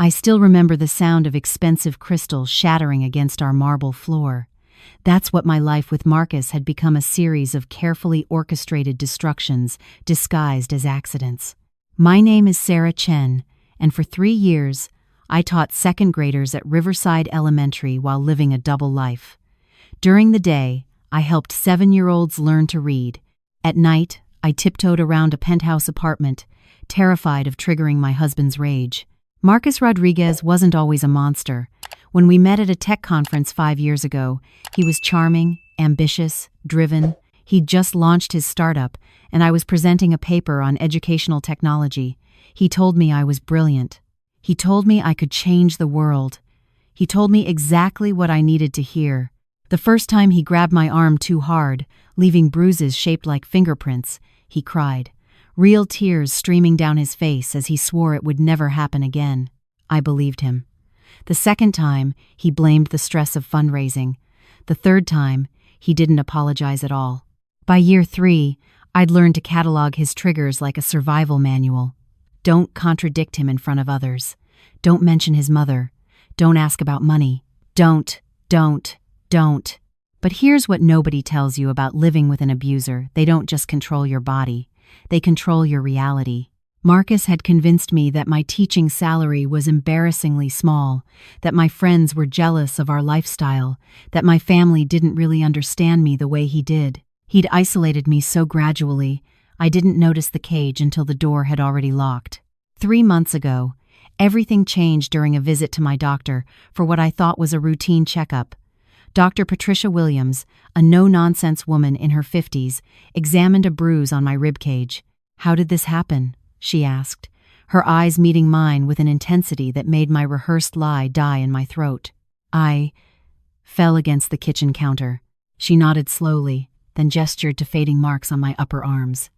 I still remember the sound of expensive crystal shattering against our marble floor. That's what my life with Marcus had become, a series of carefully orchestrated destructions disguised as accidents. My name is Sarah Chen, and for 3 years, I taught second graders at Riverside Elementary while living a double life. During the day, I helped 7-year-olds learn to read. At night, I tiptoed around a penthouse apartment, terrified of triggering my husband's rage. Marcus Rodriguez wasn't always a monster. When we met at a tech conference 5 years ago, he was charming, ambitious, driven. He'd just launched his startup, and I was presenting a paper on educational technology. He told me I was brilliant. He told me I could change the world. He told me exactly what I needed to hear. The first time he grabbed my arm too hard, leaving bruises shaped like fingerprints, he cried, real tears streaming down his face as he swore it would never happen again. I believed him. The second time, he blamed the stress of fundraising. The third time, he didn't apologize at all. By year 3, I'd learned to catalog his triggers like a survival manual. Don't contradict him in front of others. Don't mention his mother. Don't ask about money. Don't. But here's what nobody tells you about living with an abuser. They don't just control your body. They control your reality. Marcus had convinced me that my teaching salary was embarrassingly small, that my friends were jealous of our lifestyle, that my family didn't really understand me the way he did. He'd isolated me so gradually, I didn't notice the cage until the door had already locked. 3 months ago, everything changed during a visit to my doctor for what I thought was a routine checkup. Dr. Patricia Williams, a no-nonsense woman in her 50s, examined a bruise on my ribcage. "How did this happen?" she asked, her eyes meeting mine with an intensity that made my rehearsed lie die in my throat. "I fell against the kitchen counter." She nodded slowly, then gestured to fading marks on my upper arms.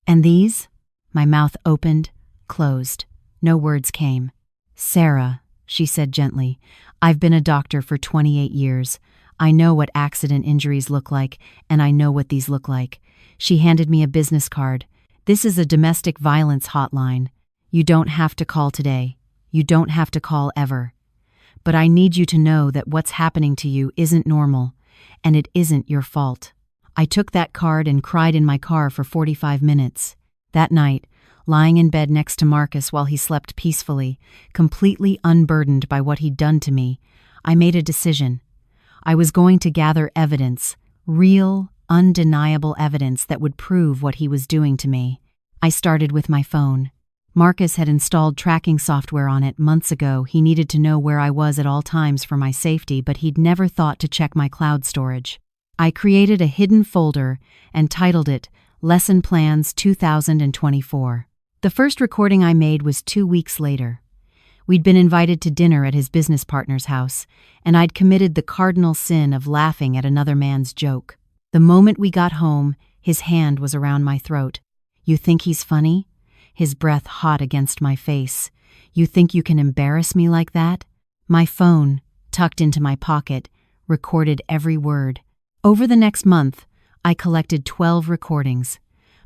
"And these?" My mouth opened, closed. No words came. "Sarah," she said gently, "I've been a doctor for 28 years. I know what accident injuries look like, and I know what these look like." She handed me a business card. "This is a domestic violence hotline. You don't have to call today. You don't have to call ever. But I need you to know that what's happening to you isn't normal, and it isn't your fault." I took that card and cried in my car for 45 minutes. That night, lying in bed next to Marcus while he slept peacefully, completely unburdened by what he'd done to me, I made a decision. I was going to gather evidence, real, undeniable evidence that would prove what he was doing to me. I started with my phone. Marcus had installed tracking software on it months ago. He needed to know where I was at all times for my safety, but he'd never thought to check my cloud storage. I created a hidden folder and titled it Lesson Plans 2024. The first recording I made was 2 weeks later. We'd been invited to dinner at his business partner's house, and I'd committed the cardinal sin of laughing at another man's joke. The moment we got home, his hand was around my throat. "You think he's funny?" His breath hot against my face. "You think you can embarrass me like that?" My phone, tucked into my pocket, recorded every word. Over the next month, I collected 12 recordings.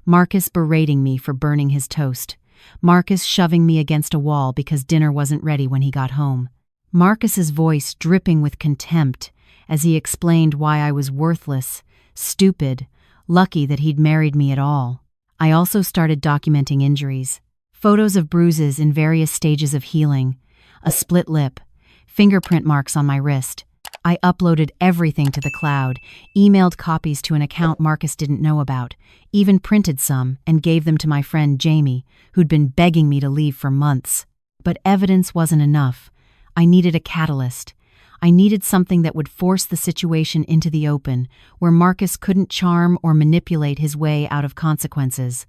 Marcus berating me for burning his toast. Marcus shoving me against a wall because dinner wasn't ready when he got home. Marcus's voice dripping with contempt as he explained why I was worthless, stupid, lucky that he'd married me at all. I also started documenting injuries. Photos of bruises in various stages of healing, a split lip, fingerprint marks on my wrist. I uploaded everything to the cloud, emailed copies to an account Marcus didn't know about, even printed some and gave them to my friend Jamie, who'd been begging me to leave for months. But evidence wasn't enough. I needed a catalyst. I needed something that would force the situation into the open, where Marcus couldn't charm or manipulate his way out of consequences.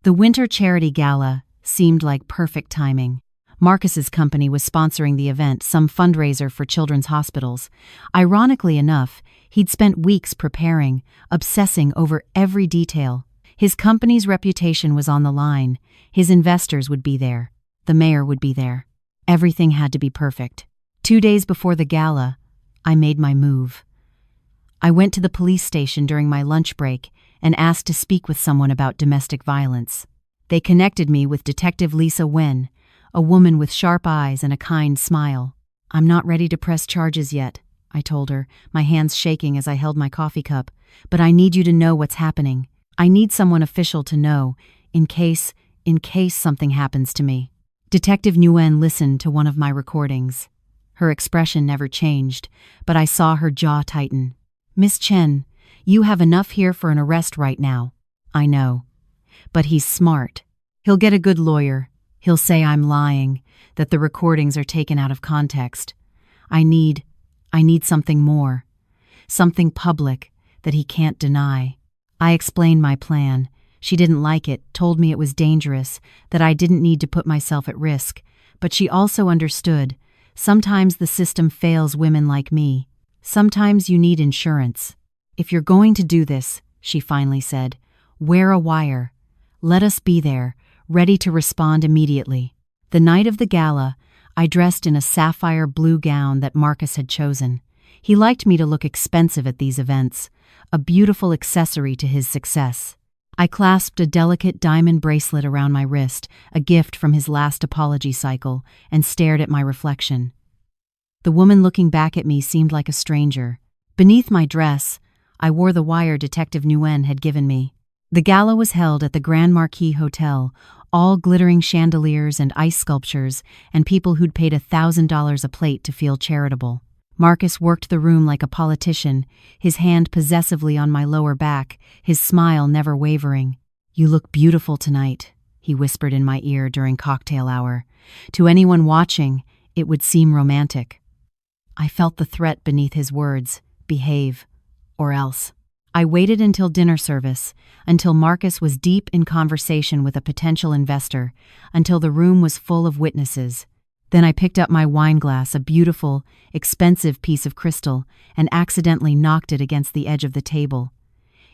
The Winter Charity Gala seemed like perfect timing. Marcus's company was sponsoring the event, some fundraiser for children's hospitals. Ironically enough, he'd spent weeks preparing, obsessing over every detail. His company's reputation was on the line. His investors would be there. The mayor would be there. Everything had to be perfect. 2 days before the gala, I made my move. I went to the police station during my lunch break and asked to speak with someone about domestic violence. They connected me with Detective Lisa Wen, a woman with sharp eyes and a kind smile. "I'm not ready to press charges yet," I told her, my hands shaking as I held my coffee cup. "But I need you to know what's happening. I need someone official to know, in case something happens to me." Detective Nguyen listened to one of my recordings. Her expression never changed, but I saw her jaw tighten. "Miss Chen, you have enough here for an arrest right now." "I know. But he's smart. He'll get a good lawyer. He'll say I'm lying, that the recordings are taken out of context. I need something more. Something public that he can't deny." I explained my plan. She didn't like it, told me it was dangerous, that I didn't need to put myself at risk, but she also understood. Sometimes the system fails women like me. Sometimes you need insurance. "If you're going to do this," she finally said, "wear a wire. Let us be there, ready to respond immediately." The night of the gala, I dressed in a sapphire blue gown that Marcus had chosen. He liked me to look expensive at these events, a beautiful accessory to his success. I clasped a delicate diamond bracelet around my wrist, a gift from his last apology cycle, and stared at my reflection. The woman looking back at me seemed like a stranger. Beneath my dress, I wore the wire Detective Nguyen had given me. The gala was held at the Grand Marquis Hotel, all glittering chandeliers and ice sculptures, and people who'd paid $1,000 a plate to feel charitable. Marcus worked the room like a politician, his hand possessively on my lower back, his smile never wavering. "You look beautiful tonight," he whispered in my ear during cocktail hour. To anyone watching, it would seem romantic. I felt the threat beneath his words: behave, or else. I waited until dinner service, until Marcus was deep in conversation with a potential investor, until the room was full of witnesses. Then I picked up my wine glass, a beautiful, expensive piece of crystal, and accidentally knocked it against the edge of the table.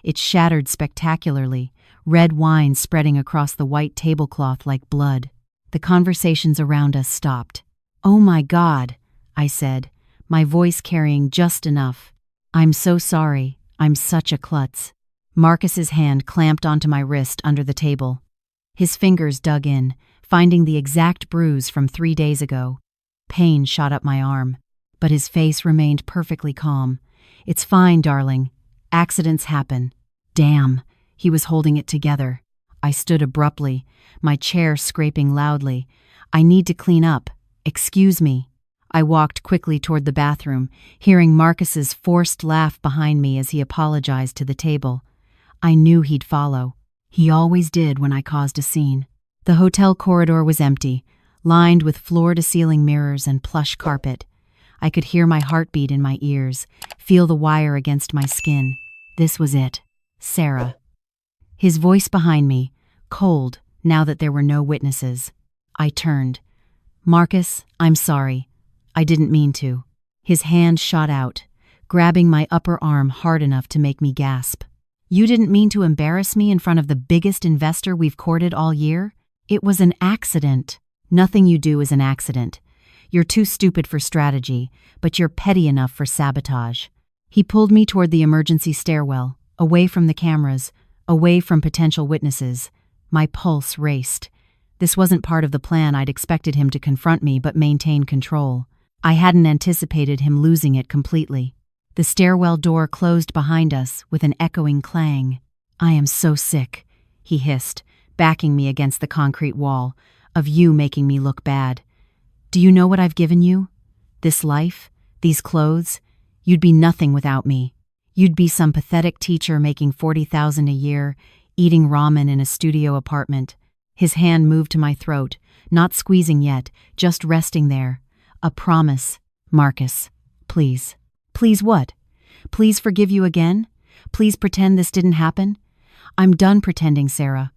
It shattered spectacularly, red wine spreading across the white tablecloth like blood. The conversations around us stopped. "Oh my God," I said, my voice carrying just enough. "I'm so sorry. I'm such a klutz." Marcus's hand clamped onto my wrist under the table. His fingers dug in, finding the exact bruise from 3 days ago. Pain shot up my arm, but his face remained perfectly calm. "It's fine, darling. Accidents happen." Damn, he was holding it together. I stood abruptly, my chair scraping loudly. "I need to clean up. Excuse me." I walked quickly toward the bathroom, hearing Marcus's forced laugh behind me as he apologized to the table. I knew he'd follow. He always did when I caused a scene. The hotel corridor was empty, lined with floor-to-ceiling mirrors and plush carpet. I could hear my heartbeat in my ears, feel the wire against my skin. This was it. Sarah. His voice behind me, cold, now that there were no witnesses. I turned. "Marcus, I'm sorry. I didn't mean to." His hand shot out, grabbing my upper arm hard enough to make me gasp. "You didn't mean to embarrass me in front of the biggest investor we've courted all year? It was an accident." "Nothing you do is an accident. You're too stupid for strategy, but you're petty enough for sabotage." He pulled me toward the emergency stairwell, away from the cameras, away from potential witnesses. My pulse raced. This wasn't part of the plan. I'd expected him to confront me but maintain control. I hadn't anticipated him losing it completely. The stairwell door closed behind us with an echoing clang. "I am so sick," he hissed, backing me against the concrete wall, "of you making me look bad. Do you know what I've given you? This life? These clothes? You'd be nothing without me. You'd be some pathetic teacher making $40,000 a year, eating ramen in a studio apartment." His hand moved to my throat, not squeezing yet, just resting there. "A promise, Marcus. Please." "Please what? Please forgive you again? Please pretend this didn't happen? I'm done pretending, Sarah.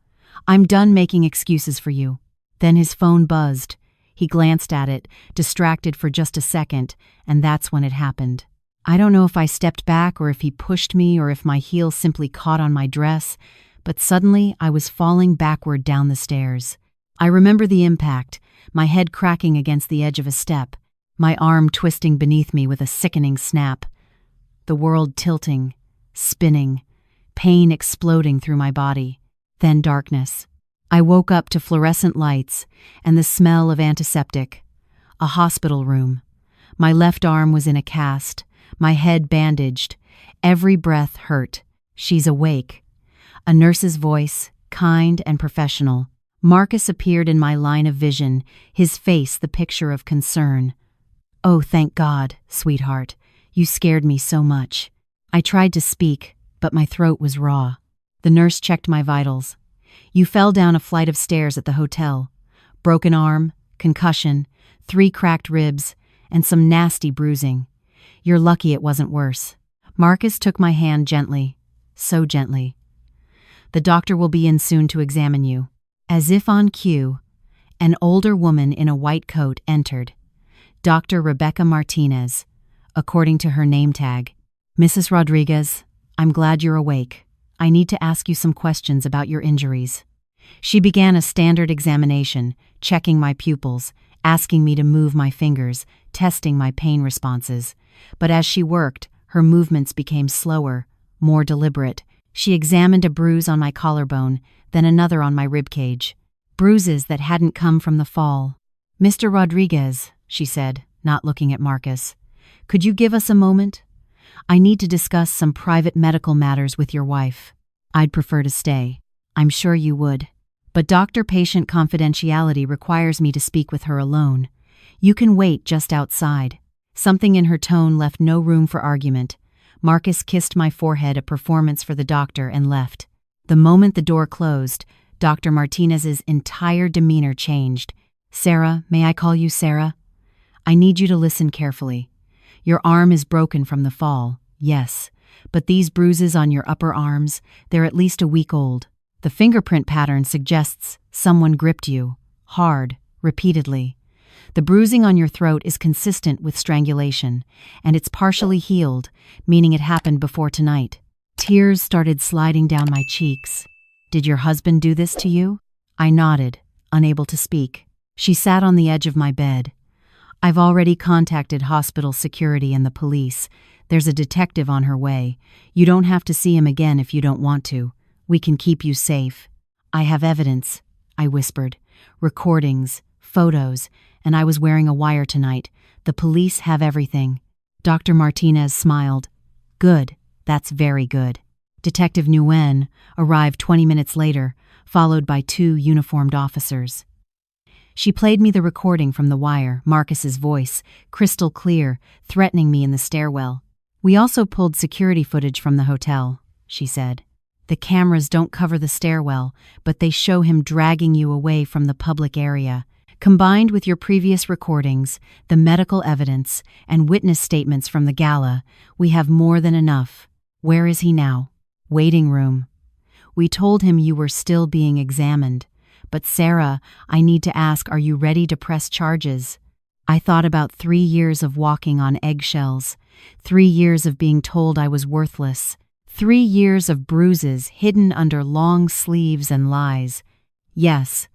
I'm done making excuses for you." Then his phone buzzed. He glanced at it, distracted for just a second, and that's when it happened. I don't know if I stepped back or if he pushed me or if my heel simply caught on my dress, but suddenly I was falling backward down the stairs. I remember the impact, my head cracking against the edge of a step, my arm twisting beneath me with a sickening snap, the world tilting, spinning, pain exploding through my body, then darkness. I woke up to fluorescent lights and the smell of antiseptic. A hospital room. My left arm was in a cast, my head bandaged. Every breath hurt. She's awake. A nurse's voice, kind and professional. Marcus appeared in my line of vision, his face the picture of concern. "Oh, thank God, sweetheart. You scared me so much." I tried to speak, but my throat was raw. The nurse checked my vitals. "You fell down a flight of stairs at the hotel. Broken arm, concussion, 3 cracked ribs, and some nasty bruising. You're lucky it wasn't worse." Marcus took my hand gently, so gently. "The doctor will be in soon to examine you." As if on cue, an older woman in a white coat entered. Dr. Rebecca Martinez, according to her name tag. "Mrs. Rodriguez, I'm glad you're awake. I need to ask you some questions about your injuries." She began a standard examination, checking my pupils, asking me to move my fingers, testing my pain responses. But as she worked, her movements became slower, more deliberate. She examined a bruise on my collarbone, then another on my ribcage. Bruises that hadn't come from the fall. "Mr. Rodriguez," she said, not looking at Marcus, "could you give us a moment? I need to discuss some private medical matters with your wife." "I'd prefer to stay." "I'm sure you would. But doctor-patient confidentiality requires me to speak with her alone. You can wait just outside." Something in her tone left no room for argument. Marcus kissed my forehead, a performance for the doctor, and left. The moment the door closed, Dr. Martinez's entire demeanor changed. "Sarah, may I call you Sarah? I need you to listen carefully. Your arm is broken from the fall, yes, but these bruises on your upper arms, they're at least a week old. The fingerprint pattern suggests someone gripped you, hard, repeatedly. The bruising on your throat is consistent with strangulation, and it's partially healed, meaning it happened before tonight." Tears started sliding down my cheeks. "Did your husband do this to you?" I nodded, unable to speak. She sat on the edge of my bed. "I've already contacted hospital security and the police. There's a detective on her way. You don't have to see him again if you don't want to. We can keep you safe." "I have evidence," I whispered. "Recordings, photos, and I was wearing a wire tonight. The police have everything." Dr. Martinez smiled. "Good. That's very good." Detective Nguyen arrived 20 minutes later, followed by 2 uniformed officers. She played me the recording from the wire, Marcus's voice, crystal clear, threatening me in the stairwell. "We also pulled security footage from the hotel," she said. "The cameras don't cover the stairwell, but they show him dragging you away from the public area. Combined with your previous recordings, the medical evidence, and witness statements from the gala, we have more than enough." "Where is he now?" "Waiting room. We told him you were still being examined. But Sarah, I need to ask, are you ready to press charges?" I thought about 3 years of walking on eggshells, 3 years of being told I was worthless, 3 years of bruises hidden under long sleeves and lies. Yes,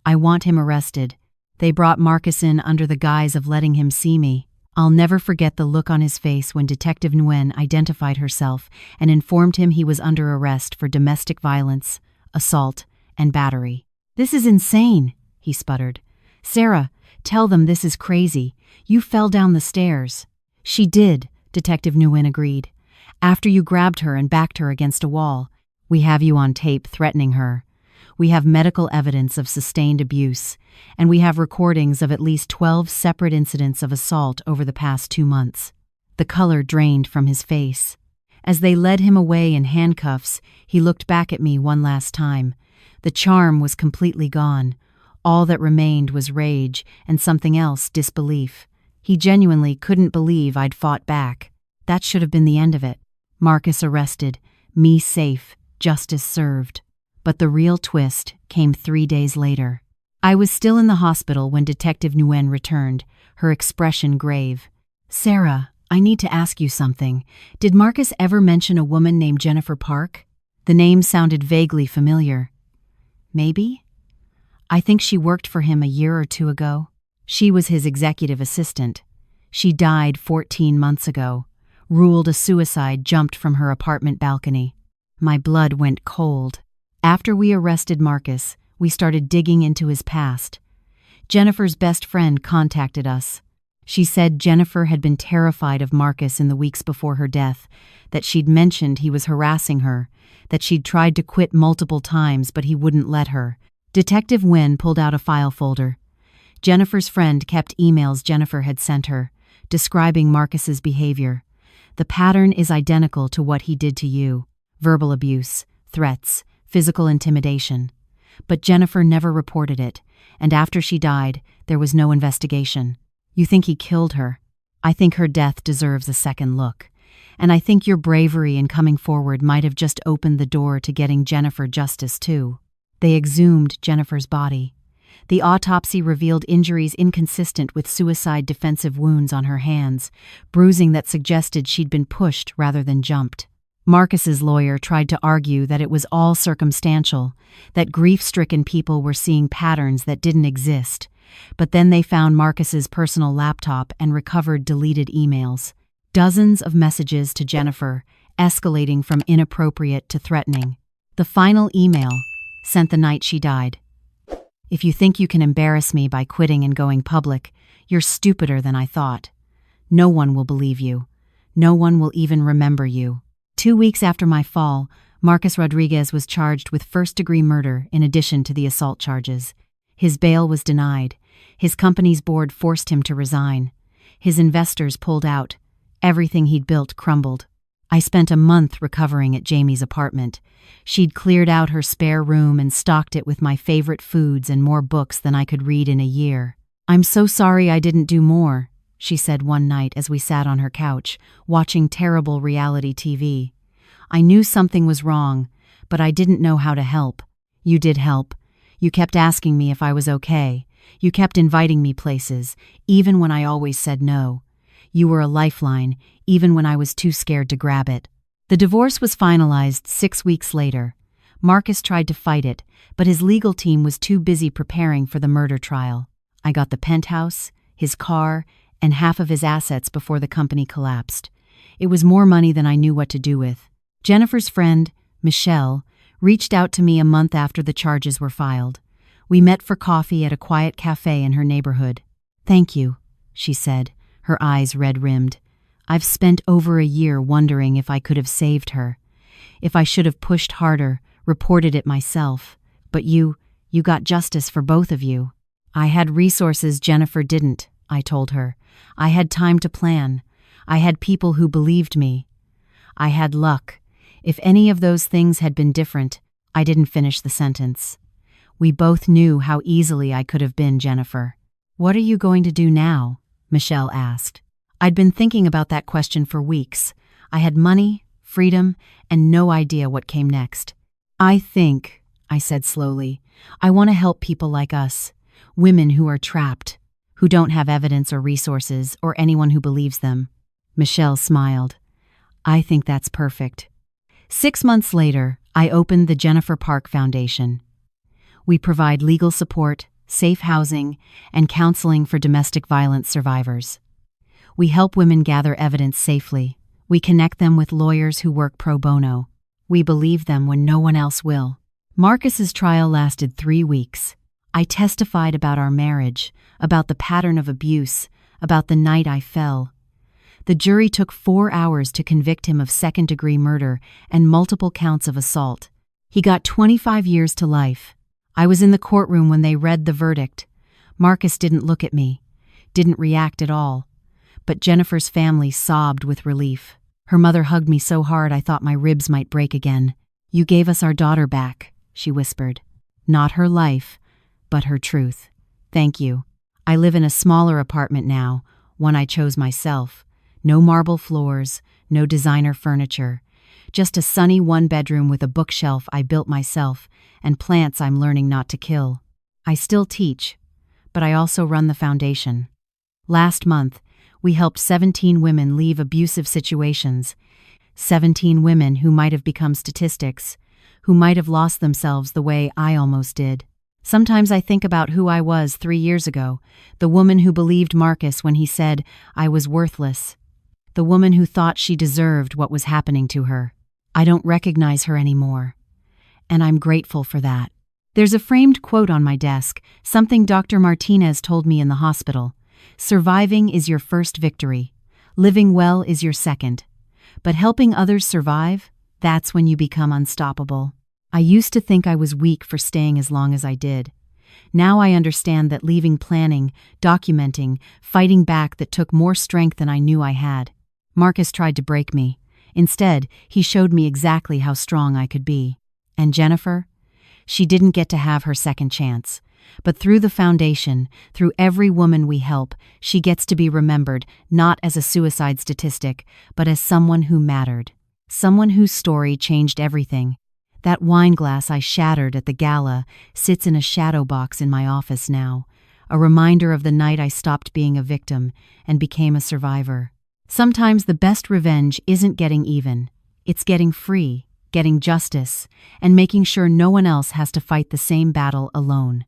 I want him arrested. They brought Marcus in under the guise of letting him see me. I'll never forget the look on his face when Detective Nguyen identified herself and informed him he was under arrest for domestic violence, assault, and battery. "This is insane," he sputtered. "Sarah, tell them this is crazy. You fell down the stairs." "She did," Detective Nguyen agreed. "After you grabbed her and backed her against a wall. We have you on tape threatening her. We have medical evidence of sustained abuse, and we have recordings of at least 12 separate incidents of assault over the past 2 months." The color drained from his face. As they led him away in handcuffs, he looked back at me one last time. The charm was completely gone. All that remained was rage and something else, disbelief. He genuinely couldn't believe I'd fought back. That should have been the end of it. Marcus arrested, me safe, justice served. But the real twist came 3 days later. I was still in the hospital when Detective Nguyen returned, her expression grave. "Sarah, I need to ask you something. Did Marcus ever mention a woman named Jennifer Park?" The name sounded vaguely familiar. "Maybe? I think she worked for him a year or 2 ago. She was his executive assistant. She died 14 months ago. Ruled a suicide, jumped from her apartment balcony." My blood went cold. After we arrested Marcus, We started digging into his past. Jennifer's best friend contacted us. She said Jennifer had been terrified of Marcus in the weeks before her death, that she'd mentioned he was harassing her, that she'd tried to quit multiple times but he wouldn't let her. Detective Nguyen pulled out a file folder. Jennifer's friend kept emails Jennifer had sent her, describing Marcus's behavior. The pattern is identical to what he did to you: verbal abuse, threats, physical intimidation. But Jennifer never reported it, and after she died, there was no investigation. You think he killed her. I think her death deserves a second look. And I think your bravery in coming forward might have just opened the door to getting Jennifer justice too. They exhumed Jennifer's body. The autopsy revealed injuries inconsistent with suicide, defensive wounds on her hands, bruising that suggested she'd been pushed rather than jumped. Marcus's lawyer tried to argue that it was all circumstantial, that grief-stricken people were seeing patterns that didn't exist. But then they found Marcus's personal laptop and recovered deleted emails. Dozens of messages to Jennifer, escalating from inappropriate to threatening. The final email, sent the night she died. If you think you can embarrass me by quitting and going public, you're stupider than I thought. No one will believe you. No one will even remember you. 2 weeks after my fall, Marcus Rodriguez was charged with first-degree murder in addition to the assault charges. His bail was denied. His company's board forced him to resign. His investors pulled out. Everything he'd built crumbled. I spent a month recovering at Jamie's apartment. She'd cleared out her spare room and stocked it with my favorite foods and more books than I could read in a year. "I'm so sorry I didn't do more," she said one night as we sat on her couch, watching terrible reality TV. "I knew something was wrong, but I didn't know how to help. You did help. You kept asking me if I was okay. You kept inviting me places, even when I always said no. You were a lifeline, even when I was too scared to grab it." The divorce was finalized 6 weeks later. Marcus tried to fight it, but his legal team was too busy preparing for the murder trial. I got the penthouse, his car, and half of his assets before the company collapsed. It was more money than I knew what to do with. Jennifer's friend, Michelle, reached out to me a month after the charges were filed. We met for coffee at a quiet cafe in her neighborhood. "Thank you," she said, her eyes red-rimmed. "I've spent over a year wondering if I could have saved her, if I should have pushed harder, reported it myself. But you got justice for both of you." "I had resources Jennifer didn't," I told her. "I had time to plan. I had people who believed me. I had luck. If any of those things had been different," I didn't finish the sentence. "We both knew how easily I could have been, Jennifer." "What are you going to do now?" Michelle asked. I'd been thinking about that question for weeks. I had money, freedom, and no idea what came next. I said slowly, "I want to help people like us, women who are trapped, who don't have evidence or resources or anyone who believes them." Michelle smiled. "I think that's perfect." 6 months later, I opened the Jennifer Park Foundation. We provide legal support, safe housing, and counseling for domestic violence survivors. We help women gather evidence safely. We connect them with lawyers who work pro bono. We believe them when no one else will. Marcus's trial lasted 3 weeks. I testified about our marriage, about the pattern of abuse, about the night I fell. The jury took 4 hours to convict him of second-degree murder and multiple counts of assault. He got 25 years to life. I was in the courtroom when they read the verdict. Marcus didn't look at me, didn't react at all. But Jennifer's family sobbed with relief. Her mother hugged me so hard I thought my ribs might break again. "You gave us our daughter back," she whispered. "Not her life, but her truth. Thank you. I live in a smaller apartment now, one I chose myself. No marble floors, no designer furniture. Just a sunny 1-bedroom with a bookshelf I built myself and plants I'm learning not to kill. I still teach, but I also run the foundation. Last month, we helped 17 women leave abusive situations. 17 women who might have become statistics, who might have lost themselves the way I almost did. Sometimes I think about who I was 3 years ago, the woman who believed Marcus when he said I was worthless, the woman who thought she deserved what was happening to her. I don't recognize her anymore, and I'm grateful for that. There's a framed quote on my desk, something Dr. Martinez told me in the hospital. Surviving is your first victory. Living well is your second. But helping others survive, that's when you become unstoppable. I used to think I was weak for staying as long as I did. Now I understand that leaving planning, documenting, fighting back that took more strength than I knew I had. Marcus tried to break me. Instead, he showed me exactly how strong I could be. And Jennifer? She didn't get to have her second chance. But through the foundation, through every woman we help, she gets to be remembered not as a suicide statistic, but as someone who mattered. Someone whose story changed everything. That wine glass I shattered at the gala sits in a shadow box in my office now, a reminder of the night I stopped being a victim and became a survivor. Sometimes the best revenge isn't getting even. It's getting free, getting justice, and making sure no one else has to fight the same battle alone.